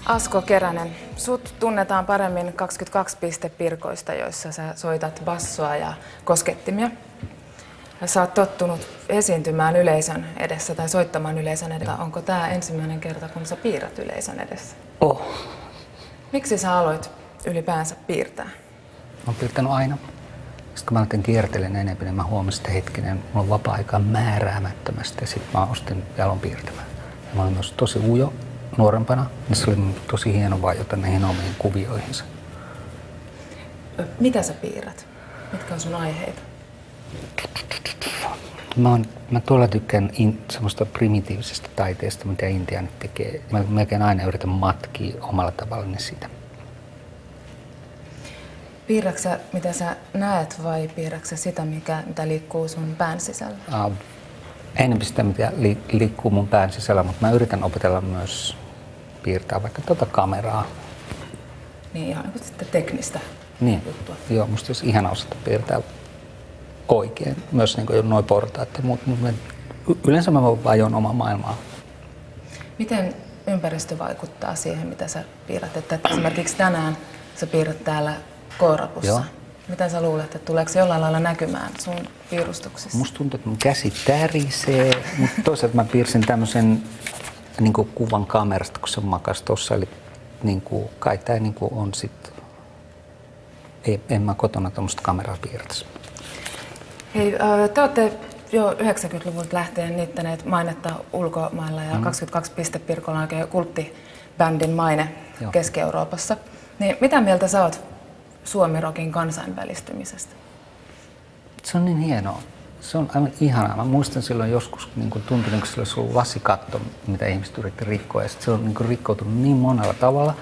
Asko Keränen, sut tunnetaan paremmin 22 pistepirkoista, joissa sä soitat bassoa ja koskettimia. Sä oot tottunut esiintymään yleisön edessä tai soittamaan yleisön edessä. Onko tää ensimmäinen kerta, kun sä piirrät yleisön edessä? Miksi sä aloit ylipäänsä piirtää? Mä oon piirtänyt aina. Sitten kun mä aloitin kiertelen enemmän, niin mä huomasin, että hetkinen, mulla on vapaa-aikaa määräämättömästi ja sitten mä ostin ja aloin piirtämään. Ja mä olin myös tosi ujo nuorempana, niin se oli tosi hieno vajota näihin omiin kuvioihinsa. Mitä sä piirrät? Mitkä on sun aiheita? Mä tuolla tykkään semmoista primitiivisesta taiteesta, mitä intiaanit tekee. Mä melkein aina yritän matkia omalla tavallaan sitä. Piirrätkö sä, mitä sä näet, vai piirrätkö sä sitä, mitä liikkuu sun pään sisällä? Enemmän sitä, mitä liikkuu mun pään sisällä, mutta mä yritän opetella myös piirtää vaikka tuota kameraa. Niin, ihan niin sitten teknistä juttua. Joo, musta olisi ihana osata piirtää oikein, myös niin noi portaat. Yleensä mä vajon omaa maailmaa. Miten ympäristö vaikuttaa siihen, mitä sä piirrät? Että esimerkiksi tänään sä piirrät täällä koirapussa. Joo. Miten sä luulet, että tuleeko se jollain lailla näkymään sun piirustuksissa? Musta tuntuu, että mun käsi tärisee, mutta toisaalta mä piirsin tämmöisen niin kuvan kamerasta, kun se makas tossa. Eli niin kuin, kai tää niin kuin on sit... En mä kotona tuommoista kameraa piirtäisi. Hei, te olette jo 90-luvulta lähtien niittäneet mainetta ulkomailla ja 22 pistepirkolla on oikein kulttibändin maine Keski-Euroopassa. Niin mitä mieltä sä oot suomirokin kansainvälistymisestä? Se on niin hienoa. Se on aivan ihanaa. Mä muistan silloin joskus, niin kun tuntui, niin kun sillä olisi ollut lasikatto, mitä ihmiset yritti rikkoa. Ja se on niin rikkoutunut niin monella tavalla,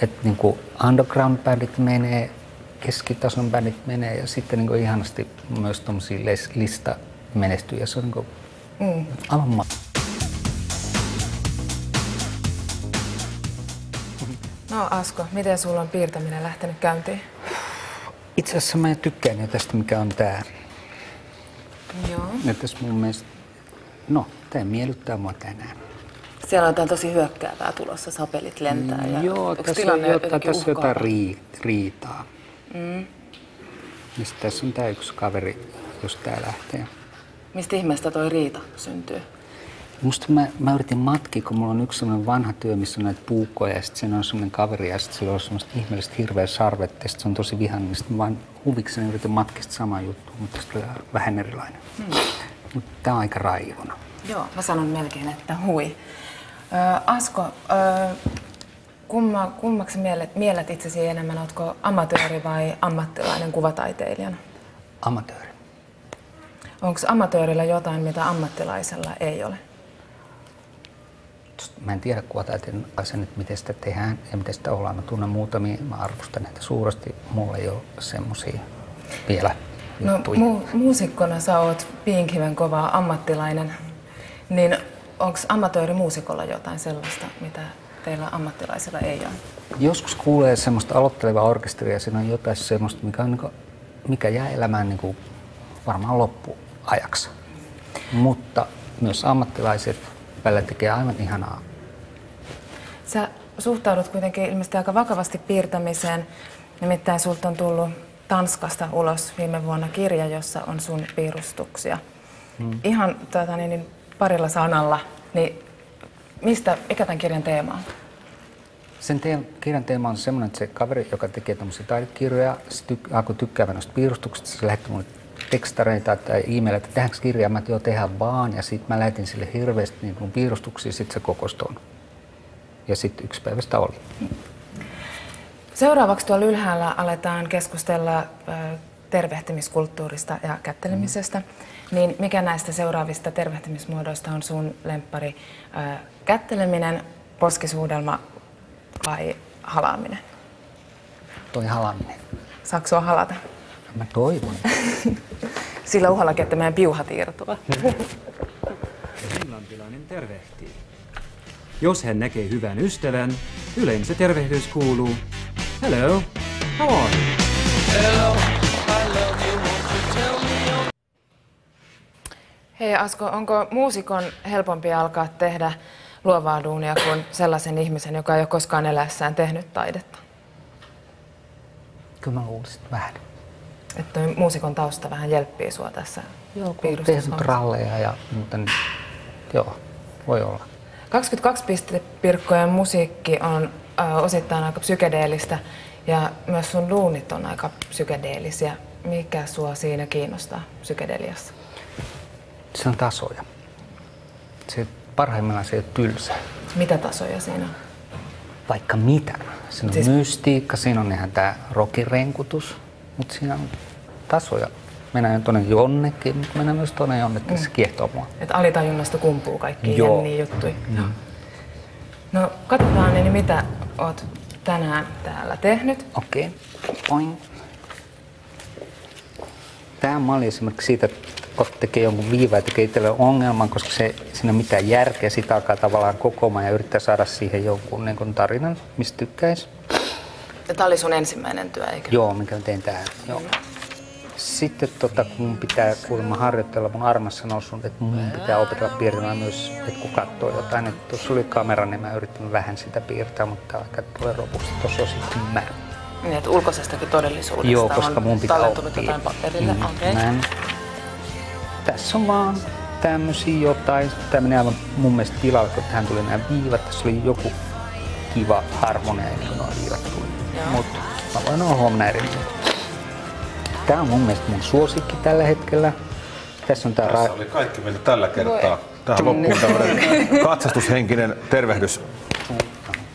että niin underground-bändit menee, keskitason bändit menee ja sitten niin ihanasti myös tommosia listamenestyjiä. Se on niin aivan No Asko, miten sulla on piirtäminen lähtenyt käyntiin? Itse asiassa mä tykkään jo tästä, mikä on tää. Joo. Ja tässä mun mielestä, tää miellyttää mua tänään. Siellä on jotain tosi hyökkäävää tulossa, sapelit lentää. Joo, tässä on jotain riitaa. Ja sitten tässä on tää yksi kaveri, jos tää lähtee. Mistä ihmeestä toi riita syntyy? Musta mä yritin matkia, kun mulla on yksi sellainen vanha työ, missä on näitä puukkoja ja sitten siinä on sellainen kaveri ja sitten sillä on semmoista ihmeellistä hirveä sarvet ja sitten se on tosi vihainen, niin sitten vaan huvikseni yritin matkia sitä samaa juttua, mutta se oli vähän erilainen. Mutta tää on aika raivona. Joo, mä sanon melkein, että hui. Asko, kummaksi miellet itsesi enemmän? Ootko amatööri vai ammattilainen kuvataiteilijana? Amatööri. Onko amatöörillä jotain, mitä ammattilaisella ei ole? Mä en tiedä kuvataiteilijan nyt, miten sitä tehdään ja miten sitä ollaan. Mä tunnen muutamia, mä arvostan näitä suuresti. Mulla ei ole semmosia vielä juttuja. Muusikkona sä oot piinkiven kova ammattilainen. Niin onko amatöörimuusikolla jotain sellaista, mitä teillä ammattilaisilla ei ole? Joskus kuulee semmoista aloittelevaa orkesteria ja siinä on jotain semmoista, mikä jää elämään niin varmaan loppuajaksi. Mutta myös ammattilaiset välillä tekee aivan ihanaa. Sä suhtaudut kuitenkin ilmeisesti aika vakavasti piirtämiseen. Nimittäin sulta on tullut Tanskasta ulos viime vuonna kirja, jossa on sun piirustuksia. Ihan parilla sanalla, niin mikä tämän kirjan teema on? Sen kirjan teema on semmoinen, että se kaveri, joka tekee tämmöisiä taidekirjoja, alkoi tykkäävän noista piirustuksista, se lähetti mulle tekstareita tai e-mailia, että tehdäänkö kirjaa, mä tehdään vaan, ja sitten mä lähetin sille hirveästi niin mun piirustuksia, sitten se kokoistui. Ja sitten yksi päivästä oli. Seuraavaksi tuolla ylhäällä aletaan keskustella tervehtimiskulttuurista ja kättelemisestä. Niin mikä näistä seuraavista tervehtimismuodoista on sun lemppari? Kätteleminen, poskisuudelma vai halaaminen? Toi halaaminen. Saatko sua halata? Mä toivon. Sillä uhallakin, että meidän piuhat irtoaa. Finlantilainen tervehtii. Jos hän näkee hyvän ystävän, yleensä tervehdys kuuluu: Hello, how are you? Hello, I love you, won't you tell me? Hei Asko, onko muusikon helpompi alkaa tehdä luovaa duunia kuin sellaisen ihmisen, joka ei ole koskaan eläessään tehnyt taidetta? Kyllä mä luulisin vähän. Että toi muusikon tausta vähän jelppii sua tässä. Joo, kun on tehnyt ralleja mutta joo, voi olla. 22 pistepirkkojen musiikki on osittain aika psykedeellistä ja myös sun duunit on aika psykedeellisiä. Mikä sua siinä kiinnostaa psykedeliassa? Se on tasoja. Parhaimmillaan se ei ole tylsää. Mitä tasoja siinä on? Vaikka mitä. Siinä on mystiikka, siinä on ihan tää rockirenkutus, mutta siinä on tasoja. Mennään tuonne jonnekin, mutta mennään myös tuonne jonnekin, se kiehtoo mua. Että alitajunnasta kumpuu kaikkia jänniä juttuja. No katsotaan, niin mitä oot tänään täällä tehnyt. Okei. Poing. Tää malli esimerkiksi siitä, että tekee jonkun viivaa ja tekee itselleen ongelman, koska se siinä on mitään järkeä. Sitä alkaa tavallaan kokoamaan ja yrittää saada siihen jonkun niin tarinan, mistä tykkäisi. Ja tää oli sun ensimmäinen työ, eikö? Joo, minkä mä tein tähän. Joo. Sitten kun mun pitää kuulemma harjoitella, mun armassa noussut, että mun pitää opetella piirtämään myös, että kun katsoo jotain. Että tuossa oli kamera, niin mä yritin vähän sitä piirtää, mutta aika tulee robusti. Tuossa on sitten mä. Niin, että ulkoisestakin todellisuudesta joo, koska mun pitää tallentunut jotain paperille. Okay. Tässä on vaan tämmösiä jotain. Tää menee aivan mun mielestä tilalle, kun tähän tuli nämä viivat. Tässä oli joku kiva harmonia, ennen kuin nuo viivat tuli. Mutta mä voin olla huomenna eri mieltä. Tää on mun mielestä mun suosikki tällä hetkellä. Tässä on Tässä oli kaikki meillä tällä kertaa. Tähän loppuun tämmöinen katsastushenkinen tervehdys.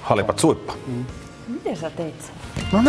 Halipat suippa. Miten sä teit sen? No